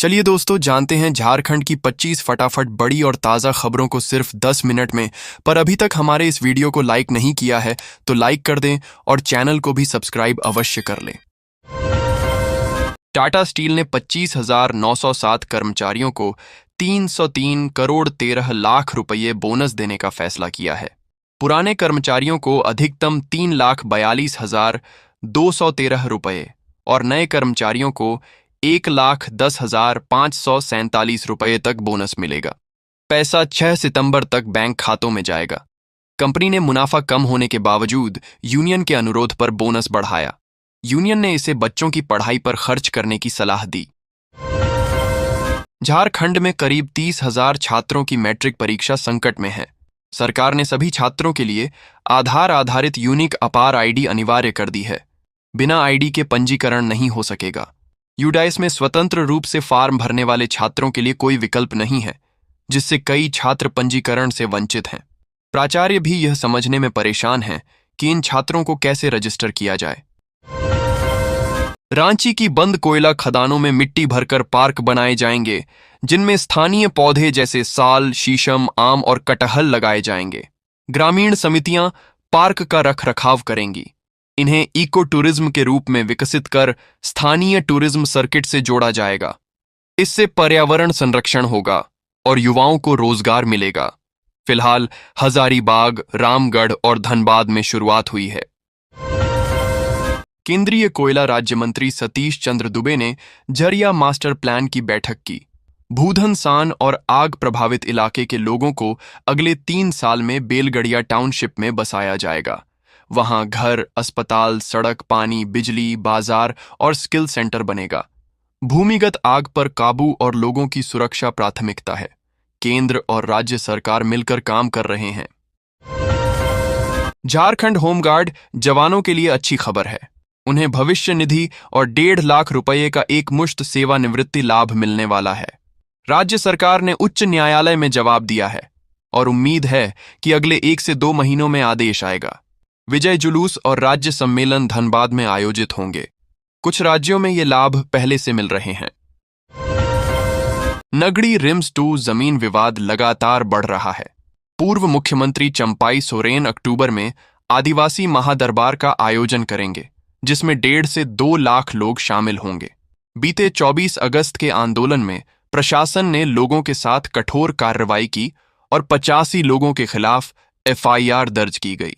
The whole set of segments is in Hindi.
चलिए दोस्तों, जानते हैं झारखंड की 25 फटाफट बड़ी और ताज़ा खबरों को सिर्फ 10 मिनट में। पर अभी तक हमारे इस वीडियो को लाइक नहीं किया है तो लाइक कर दें और चैनल को भी सब्सक्राइब अवश्य कर लें। टाटा स्टील ने 25,907 कर्मचारियों को 303 करोड़ 13 लाख रुपये बोनस देने का फैसला किया है। पुराने कर्मचारियों को अधिकतम 3,42,213 रुपये और नए कर्मचारियों को 1,10,547 रुपये तक बोनस मिलेगा। पैसा 6 सितंबर तक बैंक खातों में जाएगा। कंपनी ने मुनाफा कम होने के बावजूद यूनियन के अनुरोध पर बोनस बढ़ाया। यूनियन ने इसे बच्चों की पढ़ाई पर खर्च करने की सलाह दी। झारखंड में करीब 30,000 छात्रों की मैट्रिक परीक्षा संकट में है। सरकार ने सभी छात्रों के लिए आधार आधारित यूनिक अपार आईडी अनिवार्य कर दी है। बिना आईडी के पंजीकरण नहीं हो सकेगा। यूडाइस में स्वतंत्र रूप से फॉर्म भरने वाले छात्रों के लिए कोई विकल्प नहीं है, जिससे कई छात्र पंजीकरण से वंचित हैं। प्राचार्य भी यह समझने में परेशान हैं कि इन छात्रों को कैसे रजिस्टर किया जाए। रांची की बंद कोयला खदानों में मिट्टी भरकर पार्क बनाए जाएंगे, जिनमें स्थानीय पौधे जैसे साल, शीशम, आम और कटहल लगाए जाएंगे। ग्रामीण समितियां पार्क का रखरखाव करेंगी। इन्हें इको टूरिज्म के रूप में विकसित कर स्थानीय टूरिज्म सर्किट से जोड़ा जाएगा। इससे पर्यावरण संरक्षण होगा और युवाओं को रोजगार मिलेगा। फिलहाल हजारीबाग, रामगढ़ और धनबाद में शुरुआत हुई है। केंद्रीय कोयला राज्य मंत्री सतीश चंद्र दुबे ने झरिया मास्टर प्लान की बैठक की। भूधन सान और आग प्रभावित इलाके के लोगों को अगले 3 साल में बेलगड़िया टाउनशिप में बसाया जाएगा। वहां घर, अस्पताल, सड़क, पानी, बिजली, बाजार और स्किल सेंटर बनेगा। भूमिगत आग पर काबू और लोगों की सुरक्षा प्राथमिकता है। केंद्र और राज्य सरकार मिलकर काम कर रहे हैं। झारखंड होमगार्ड जवानों के लिए अच्छी खबर है। उन्हें भविष्य निधि और 1.5 लाख रुपये का एक मुश्त सेवानिवृत्ति लाभ मिलने वाला है। राज्य सरकार ने उच्च न्यायालय में जवाब दिया है और उम्मीद है कि अगले 1 से 2 महीनों में आदेश आएगा। विजय जुलूस और राज्य सम्मेलन धनबाद में आयोजित होंगे। कुछ राज्यों में ये लाभ पहले से मिल रहे हैं। नगड़ी रिम्स 2 जमीन विवाद लगातार बढ़ रहा है। पूर्व मुख्यमंत्री चंपाई सोरेन अक्टूबर में आदिवासी महादरबार का आयोजन करेंगे, जिसमें 1.5 से 2 लाख लोग शामिल होंगे। बीते 24 अगस्त के आंदोलन में प्रशासन ने लोगों के साथ कठोर कार्रवाई की और 85 लोगों के खिलाफ FIR दर्ज की गई।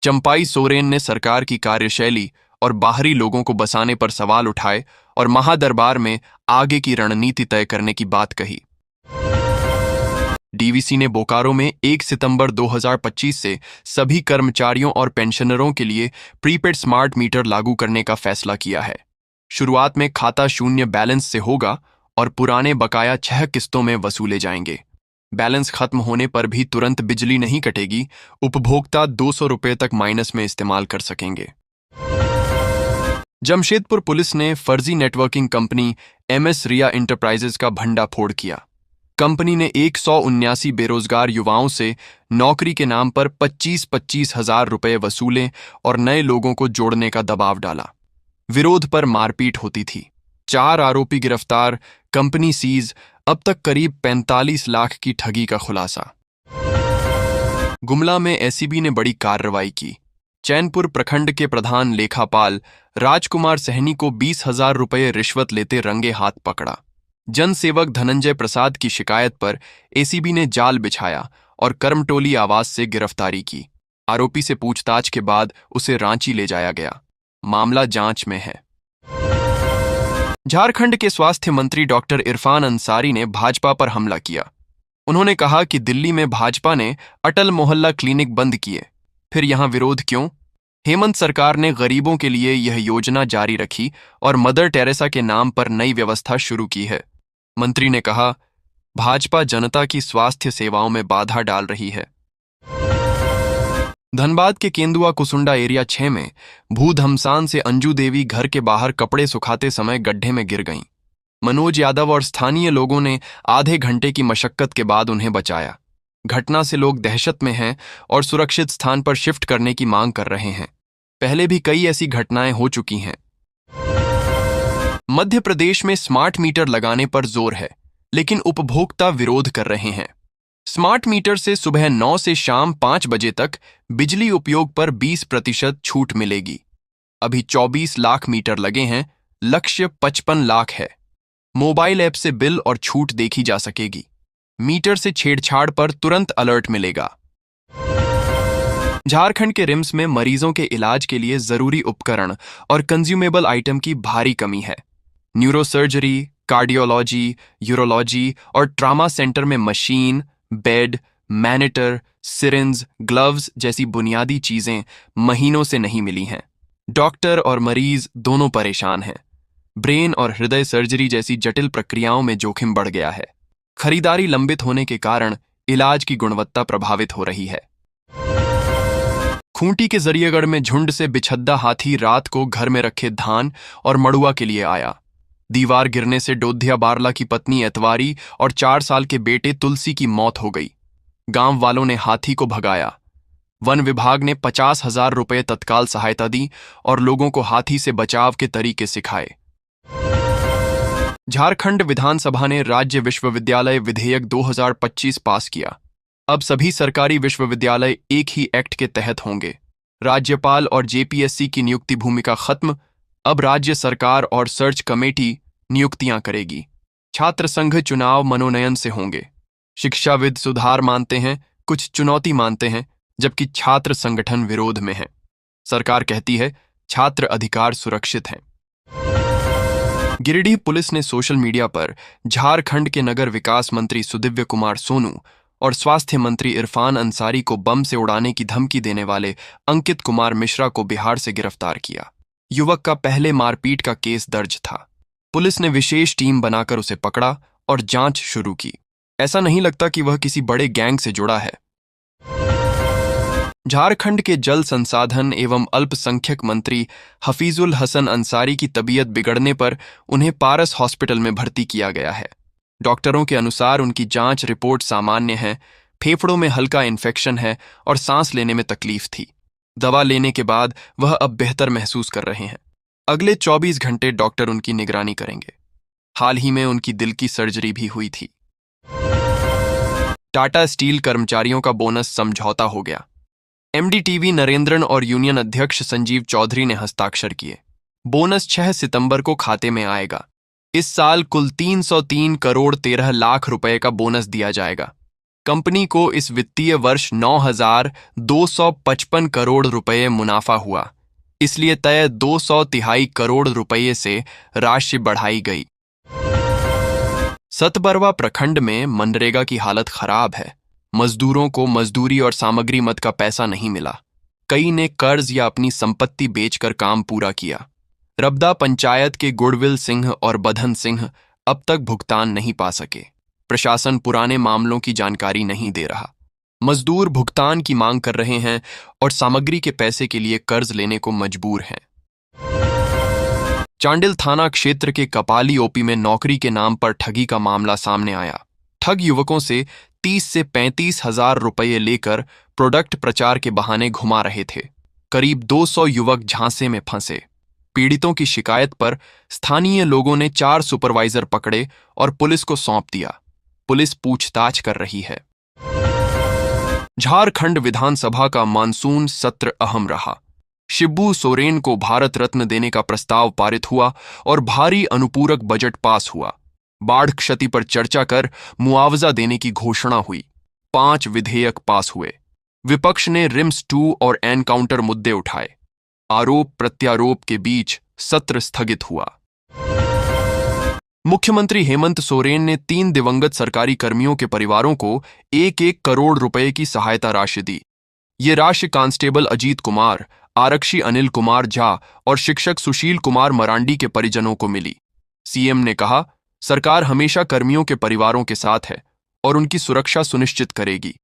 चंपाई सोरेन ने सरकार की कार्यशैली और बाहरी लोगों को बसाने पर सवाल उठाए और महादरबार में आगे की रणनीति तय करने की बात कही। DVC ने बोकारो में 1 सितंबर 2025 से सभी कर्मचारियों और पेंशनरों के लिए प्रीपेड स्मार्ट मीटर लागू करने का फैसला किया है। शुरुआत में खाता शून्य बैलेंस से होगा और पुराने बकाया 6 किस्तों में वसूले जाएंगे। बैलेंस खत्म होने पर भी तुरंत बिजली नहीं कटेगी। उपभोक्ता 200 रुपये तक माइनस में इस्तेमाल कर सकेंगे। जमशेदपुर पुलिस ने फर्जी नेटवर्किंग कंपनी MS रिया इंटरप्राइजेज का भंडाफोड़ किया। कंपनी ने 179 बेरोजगार युवाओं से नौकरी के नाम पर 25-25 हजार रुपये वसूले और नए लोगों को जोड़ने का दबाव डाला। विरोध पर मारपीट होती थी। 4 आरोपी गिरफ्तार, कंपनी सीज। अब तक करीब 45 लाख की ठगी का खुलासा। गुमला में SEB ने बड़ी कार्रवाई की। चैनपुर प्रखंड के प्रधान लेखापाल राजकुमार सहनी को 20,000 रुपये रिश्वत लेते रंगे हाथ पकड़ा। जनसेवक धनंजय प्रसाद की शिकायत पर ACB ने जाल बिछाया और कर्मटोली आवास से गिरफ्तारी की। आरोपी से पूछताछ के बाद उसे रांची ले जाया गया। मामला जांच में है। झारखंड के स्वास्थ्य मंत्री डॉक्टर इरफान अंसारी ने भाजपा पर हमला किया। उन्होंने कहा कि दिल्ली में भाजपा ने अटल मोहल्ला क्लिनिक बंद किए, फिर यहां विरोध क्यों? हेमंत सरकार ने गरीबों के लिए यह योजना जारी रखी और मदर टेरेसा के नाम पर नई व्यवस्था शुरू की है। मंत्री ने कहा, भाजपा जनता की स्वास्थ्य सेवाओं में बाधा डाल रही है। धनबाद के केंदुआ कुसुंडा एरिया 6 में भूधमसान से अंजू देवी घर के बाहर कपड़े सुखाते समय गड्ढे में गिर गईं। मनोज यादव और स्थानीय लोगों ने आधे घंटे की मशक्कत के बाद उन्हें बचाया। घटना से लोग दहशत में हैं और सुरक्षित स्थान पर शिफ्ट करने की मांग कर रहे हैं। पहले भी कई ऐसी घटनाएं हो चुकी हैं। मध्य प्रदेश में स्मार्ट मीटर लगाने पर जोर है, लेकिन उपभोक्ता विरोध कर रहे हैं। स्मार्ट मीटर से सुबह 9 से शाम 5 बजे तक बिजली उपयोग पर 20% छूट मिलेगी। अभी 24 लाख मीटर लगे हैं, लक्ष्य 55 लाख है। मोबाइल ऐप से बिल और छूट देखी जा सकेगी। मीटर से छेड़छाड़ पर तुरंत अलर्ट मिलेगा। झारखंड के रिम्स में मरीजों के इलाज के लिए जरूरी उपकरण और कंज्यूमेबल आइटम की भारी कमी है। न्यूरोसर्जरी, कार्डियोलॉजी, यूरोलॉजी और ट्रामा सेंटर में मशीन, बेड, मैनिटर, सिरिंज, ग्लव्स जैसी बुनियादी चीजें महीनों से नहीं मिली हैं। डॉक्टर और मरीज दोनों परेशान हैं। ब्रेन और हृदय सर्जरी जैसी जटिल प्रक्रियाओं में जोखिम बढ़ गया है। खरीदारी लंबित होने के कारण इलाज की गुणवत्ता प्रभावित हो रही है। खूंटी के जरिएगढ़ में झुंड से बिछद्दा हाथी रात को घर में रखे धान और मड़ुआ के लिए आया। दीवार गिरने से डोधिया बारला की पत्नी एतवारी और 4 साल के बेटे तुलसी की मौत हो गई। गांव वालों ने हाथी को भगाया। वन विभाग ने 50,000 रुपये तत्काल सहायता दी और लोगों को हाथी से बचाव के तरीके सिखाए। झारखंड विधानसभा ने राज्य विश्वविद्यालय विधेयक 2025 पास किया। अब सभी सरकारी विश्वविद्यालय एक ही एक्ट के तहत होंगे। राज्यपाल और जेपीएससी की नियुक्ति भूमिका खत्म। अब राज्य सरकार और सर्च कमेटी नियुक्तियां करेगी। छात्र संघ चुनाव मनोनयन से होंगे। शिक्षाविद सुधार मानते हैं, कुछ चुनौती मानते हैं, जबकि छात्र संगठन विरोध में है। सरकार कहती है छात्र अधिकार सुरक्षित हैं। गिरिडीह पुलिस ने सोशल मीडिया पर झारखंड के नगर विकास मंत्री सुदिव्य कुमार सोनू और स्वास्थ्य मंत्री इरफान अंसारी को बम से उड़ाने की धमकी देने वाले अंकित कुमार मिश्रा को बिहार से गिरफ्तार किया। युवक का पहले मारपीट का केस दर्ज था। पुलिस ने विशेष टीम बनाकर उसे पकड़ा और जांच शुरू की। ऐसा नहीं लगता कि वह किसी बड़े गैंग से जुड़ा है। झारखंड के जल संसाधन एवं अल्पसंख्यक मंत्री हफीजुल हसन अंसारी की तबीयत बिगड़ने पर उन्हें पारस हॉस्पिटल में भर्ती किया गया है। डॉक्टरों के अनुसार उनकी जांच रिपोर्ट सामान्य है, फेफड़ों में हल्का इन्फेक्शन है और सांस लेने में तकलीफ थी। दवा लेने के बाद वह अब बेहतर महसूस कर रहे हैं। अगले 24 घंटे डॉक्टर उनकी निगरानी करेंगे। हाल ही में उनकी दिल की सर्जरी भी हुई थी। टाटा स्टील कर्मचारियों का बोनस समझौता हो गया। एमडीटीवी नरेंद्रन और यूनियन अध्यक्ष संजीव चौधरी ने हस्ताक्षर किए। बोनस 6 सितंबर को खाते में आएगा। इस साल कुल 303 करोड़ 13 लाख रुपए का बोनस दिया जाएगा। कंपनी को इस वित्तीय वर्ष 9,255 करोड़ रुपए मुनाफा हुआ, इसलिए तय 200 करोड़ रुपए से राशि बढ़ाई गई। सतबरवा प्रखंड में मनरेगा की हालत खराब है। मजदूरों को मजदूरी और सामग्री मद का पैसा नहीं मिला। कई ने कर्ज या अपनी संपत्ति बेचकर काम पूरा किया। रबदा पंचायत के गुड़विल सिंह और बधन सिंह अब तक भुगतान नहीं पा सके। प्रशासन पुराने मामलों की जानकारी नहीं दे रहा। मजदूर भुगतान की मांग कर रहे हैं और सामग्री के पैसे के लिए कर्ज लेने को मजबूर हैं। चांडिल थाना क्षेत्र के कपाली ओपी में नौकरी के नाम पर ठगी का मामला सामने आया। ठग युवकों से 30 से 35,000 रुपये लेकर प्रोडक्ट प्रचार के बहाने घुमा रहे थे। करीब 200 युवक झांसे में फंसे। पीड़ितों की शिकायत पर स्थानीय लोगों ने 4 सुपरवाइजर पकड़े और पुलिस को सौंप दिया। पुलिस पूछताछ कर रही है। झारखंड विधानसभा का मानसून सत्र अहम रहा। शिबू सोरेन को भारत रत्न देने का प्रस्ताव पारित हुआ और भारी अनुपूरक बजट पास हुआ। बाढ़ क्षति पर चर्चा कर मुआवजा देने की घोषणा हुई। 5 विधेयक पास हुए। विपक्ष ने रिम्स 2 और एनकाउंटर मुद्दे उठाए। आरोप प्रत्यारोप के बीच सत्र स्थगित हुआ। मुख्यमंत्री हेमंत सोरेन ने 3 दिवंगत सरकारी कर्मियों के परिवारों को 1-1 करोड़ रुपए की सहायता राशि दी। ये राशि कांस्टेबल अजीत कुमार, आरक्षी अनिल कुमार झा और शिक्षक सुशील कुमार मरांडी के परिजनों को मिली। सीएम ने कहा, सरकार हमेशा कर्मियों के परिवारों के साथ है और उनकी सुरक्षा सुनिश्चित करेगी।